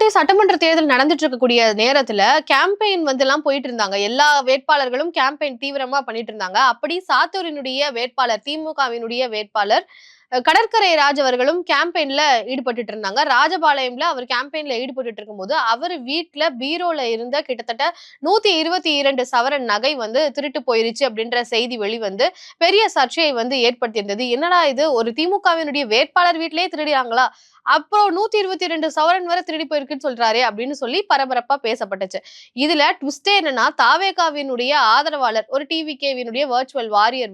புதுக்கோட்டை சட்டமன்ற தேர்தல் நடந்துட்டு இருக்கக்கூடிய நேரத்துல கேம்பெயின் எல்லாம் போயிட்டு இருந்தாங்க. எல்லா வேட்பாளர்களும் கேம்பெயின் தீவிரமா பண்ணிட்டு இருந்தாங்க. அப்படி சாத்தூரினுடைய வேட்பாளர், திமுகவினுடைய வேட்பாளர் கடற்கரை ராஜ் அவர்களும் கேம்பெயின்ல ஈடுபட்டுட்டு இருந்தாங்க. ராஜபாளையம்ல அவர் கேம்பெயின்ல ஈடுபட்டுட்டு இருக்கும்போது, அவர் வீட்ல பீரோல இருந்த கிட்டத்தட்ட 122 சவரன் நகை திருட்டு போயிருச்சு அப்படின்ற செய்தி வெளிவந்து பெரிய சர்ச்சையை ஏற்படுத்தியிருந்தது. என்னடா இது, ஒரு திமுகவினுடைய வேட்பாளர் வீட்டிலேயே திருடிறாங்களா? அப்புறம் 122 சவரன் வரை திருடி போயிருக்குன்னு சொல்றாரே அப்படின்னு சொல்லி பரபரப்பா பேசப்பட்டுச்சு. இதுல ட்விஸ்டே என்னன்னா, தாவேகாவினுடைய ஆதரவாளர் ஒரு டிவிகேவினுடைய வர்ச்சுவல் வாரியர்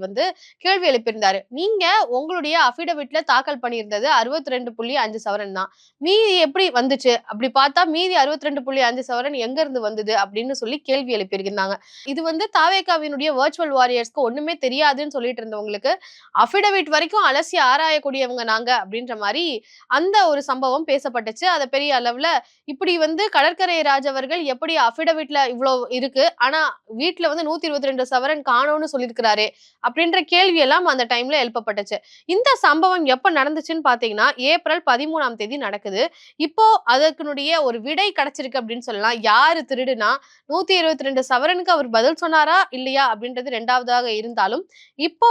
கேள்வி எழுப்பியிருந்தாரு. நீங்க உங்களுடைய அபிடவிட்ல தாக்கல் பண்ணியிருந்தது 62.5 சவரன் தான். மீதி எப்படி வந்துச்சு? அப்படி பார்த்தா மீதி 62.5 சவரன் எங்க இருந்து வந்தது அப்படின்னு சொல்லி கேள்வி எழுப்பியிருந்தாங்க. இது தாவேகாவினுடைய வர்ச்சுவல் வாரியர்ஸ்க்கு ஒண்ணுமே தெரியாதுன்னு சொல்லிட்டு இருந்தவங்களுக்கு அபிடவிட் வரைக்கும் அலசி ஆராயக்கூடியவங்க நாங்க அப்படின்ற மாதிரி அந்த ஒரு சம்பவம் பேசப்பட்டுச்சு. அத பெரிய அளவுல இப்படி கடற்கரை ராஜ் அவர்கள் எப்படி அபிடவிட்ல இவ்வளவு இருக்கு, ஆனா வீட்டுல 122 சவரன் காணோம்னு சொல்லியிருக்கிறாரே அப்படின்ற கேள்வி எல்லாம் அந்த டைம்ல எழுப்பப்பட்டுச்சு. இந்த சம்பவம் எப்ப நடந்துச்சுன்னு பாத்தீங்கன்னா, ஏப்ரல் 13ஆம் தேதி நடக்குது. இப்போ அதற்குடைய ஒரு விடை கிடைச்சிருக்கு அப்படின்னு சொல்லலாம். யாரு திருடுனா 122 சவரனுக்கு அவர் பதில் சொன்னாரா இல்லையா அப்படின்றது இரண்டாவதாக இருந்தாலும், இப்போ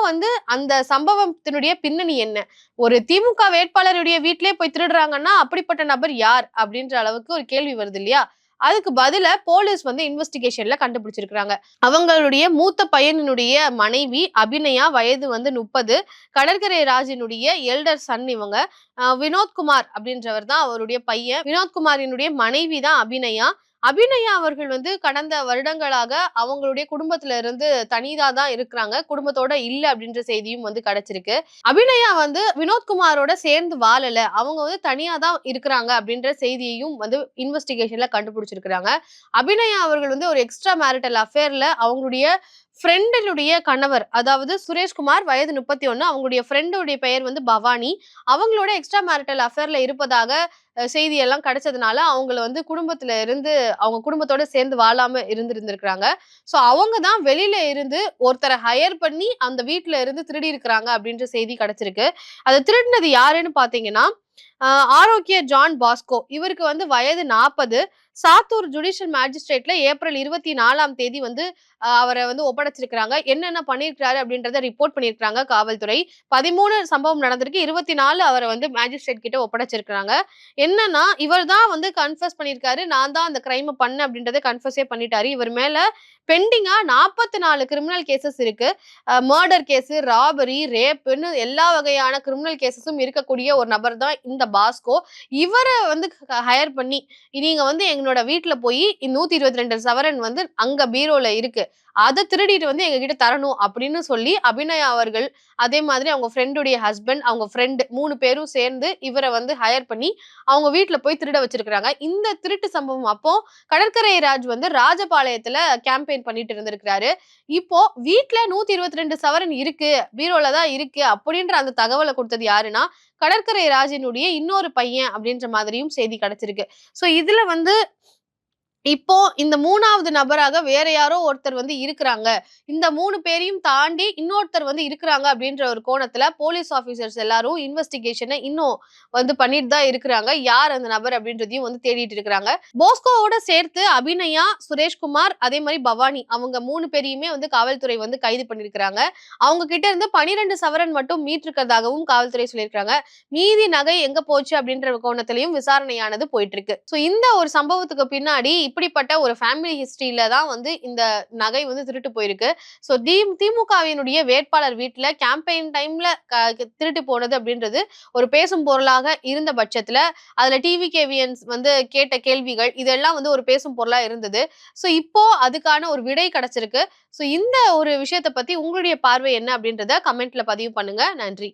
அந்த சம்பவத்தினுடைய பின்னணி என்ன? ஒரு திமுக வேட்பாளருடைய வீட்டிலே போய் திருடுறாங்கன்னா அப்படிப்பட்ட நபர் யார் அப்படின்ற அளவுக்கு ஒரு கேள்வி வருது இல்லையா? அதுக்கு பதில போலீஸ் இன்வெஸ்டிகேஷன்ல கண்டுபிடிச்சிருக்காங்க. அவங்களுடைய மூத்த பையனுடைய மனைவி அபிநயா, வயது 30. கடற்கரை ராஜினுடைய எல்டர் சன் இவங்க. வினோத்குமார் அப்படின்றவர் தான் அவருடைய பையன். வினோத்குமாரினுடைய மனைவி தான் அபிநயா. அபிநயா அவர்கள் கடந்த வருடங்களாக அவங்களுடைய குடும்பத்துல இருந்து தனியா தான் இருக்கிறாங்க. குடும்பத்தோட இல்ல அப்படின்ற செய்தியும் கிடைச்சிருக்கு. அபிநயா வினோத்குமாரோட சேர்ந்து வாழல. அவங்க தனியா தான் இருக்கிறாங்க அப்படின்ற செய்தியையும் இன்வெஸ்டிகேஷன்ல கண்டுபிடிச்சிருக்காங்க. அபிநயா அவர்கள் ஒரு எக்ஸ்ட்ரா மேரிட்டல் அஃபேர்ல அவங்களுடைய ஃப்ரெண்டினுடைய கணவர், அதாவது சுரேஷ்குமார், வயது 31. அவங்களுடைய ஃப்ரெண்டுடைய பெயர் பவானி. அவங்களோட எக்ஸ்ட்ரா மேரிட்டல் அஃபேர்ல இருப்பதாக செய்தி எல்லாம் கிடைச்சதுனால அவங்கள குடும்பத்துல இருந்து அவங்க குடும்பத்தோட சேர்ந்து வாழாம இருந்திருக்காங்க. சோ அவங்க தான் வெளியில இருந்து ஒருத்தரை ஹையர் பண்ணி அந்த வீட்டுல இருந்து திருடி இருக்கிறாங்க அப்படின்ற செய்தி கிடைச்சிருக்கு. அதை திருடினது யாருன்னு பாத்தீங்கன்னா, ஆரோக்கிய ஜான் பாஸ்கோ. இவருக்கு வயது 40. சாத்தூர் ஜுடிஷியல் மேஜிஸ்ட்ரேட்ல ஏப்ரல் 24ஆம் தேதி அவரை ஒப்படைச்சிருக்கிறாங்க. என்னென்ன பண்ணிருக்காரு அப்படின்றத ரிப்போர்ட் பண்ணிருக்காங்க காவல்துறை. 13 சம்பவம் நடந்திருக்கு. 24 அவரை மேஜிஸ்ட்ரேட் கிட்ட ஒப்படைச்சிருக்காங்க. என்னன்னா, இவர் தான் கன்ஃபஸ் பண்ணிருக்காரு. நான் தான் அந்த கிரைம் பண்ணேன் அப்படின்றத கன்ஃபஸே பண்ணிட்டாரு. இவர் மேல பெண்டிங்கா 44 கிரிமினல் கேசஸ் இருக்கு. மர்டர் கேஸ், ராபரி, ரேப்னு எல்லா வகையான கிரிமினல் கேசஸும் இருக்கக்கூடிய ஒரு நபர் தான் இந்த பாஸ்கோ. இவரை ஹையர் பண்ணி நீங்க எங்களோட வீட்டுல போய் 122 சவரன் அங்க பீரோல இருக்கு, அதை திருடிட்டு எங்க கிட்ட தரணும் அப்படின்னு சொல்லி அபிநயா அவர்கள், அதே மாதிரி அவங்க ஃப்ரெண்டுடைய ஹஸ்பண்ட், அவங்க ஃப்ரெண்ட் 3 பேரும் சேர்ந்து இவரை ஹையர் பண்ணி அவங்க வீட்டுல போய் திருட வச்சிருக்காங்க. இந்த திருட்டு சம்பவம் அப்போ கடற்கரை ராஜ் ராஜபாளையத்துல கேம்பெயின் பண்ணிட்டு இருந்திருக்கிறாரு. இப்போ வீட்டுல 122 சவரன் இருக்கு, பீரோல தான் இருக்கு அப்படின்ற அந்த தகவலை கொடுத்தது யாருன்னா, கடற்கரை ராஜினுடைய இன்னொரு பையன் அப்படின்ற மாதிரியும் செய்தி கிடைச்சிருக்கு. சோ இதுல இப்போ இந்த 3வது நபராக வேற யாரோ ஒருத்தர் இருக்கிறாங்க. இந்த 3 பேரையும் தாண்டி இன்னொருத்தர் இருக்கிறாங்க அப்படின்ற ஒரு கோணத்துல போலீஸ் ஆபீசர்ஸ் எல்லாரும் இன்வெஸ்டிகேஷனை இன்னும் பண்ணிட்டு தான் இருக்கிறாங்க. யார் அந்த நபர் அப்படின்றதையும் தேடிட்டு இருக்கிறாங்க. போஸ்கோவோட சேர்த்து அபிநயா, சுரேஷ்குமார், அதே மாதிரி பவானி, அவங்க 3 பேரையுமே காவல்துறை கைது பண்ணிருக்கிறாங்க. அவங்க கிட்ட இருந்து 12 சவரன் மட்டும் மீட்டிருக்கிறதாகவும் காவல்துறை சொல்லியிருக்காங்க. மீதி நகை எங்க போச்சு அப்படின்ற கோணத்திலையும் விசாரணையானது போயிட்டு இருக்கு. சோ இந்த ஒரு சம்பவத்துக்கு பின்னாடி இப்படிப்பட்ட ஒரு ஃபேமிலி ஹிஸ்டரியில தான் இந்த நகை திருட்டு போயிருக்கு. சோ திமுகவினுடைய வேட்பாளர் வீட்டுல கேம்பெயின் டைம்ல திருட்டு போனது அப்படின்றது ஒரு பேசும் பொருளாக இருந்த பட்சத்துல அதுல டிவிகேவியன்ஸ் கேட்ட கேள்விகள் இதெல்லாம் ஒரு பேசும் பொருளா இருந்தது. சோ இப்போ அதுக்கான ஒரு விடை கிடைச்சிருக்கு. சோ இந்த ஒரு விஷயத்தை பத்தி உங்களுடைய பார்வை என்ன அப்படின்றத கமெண்ட்ல பதிவு பண்ணுங்க. நன்றி.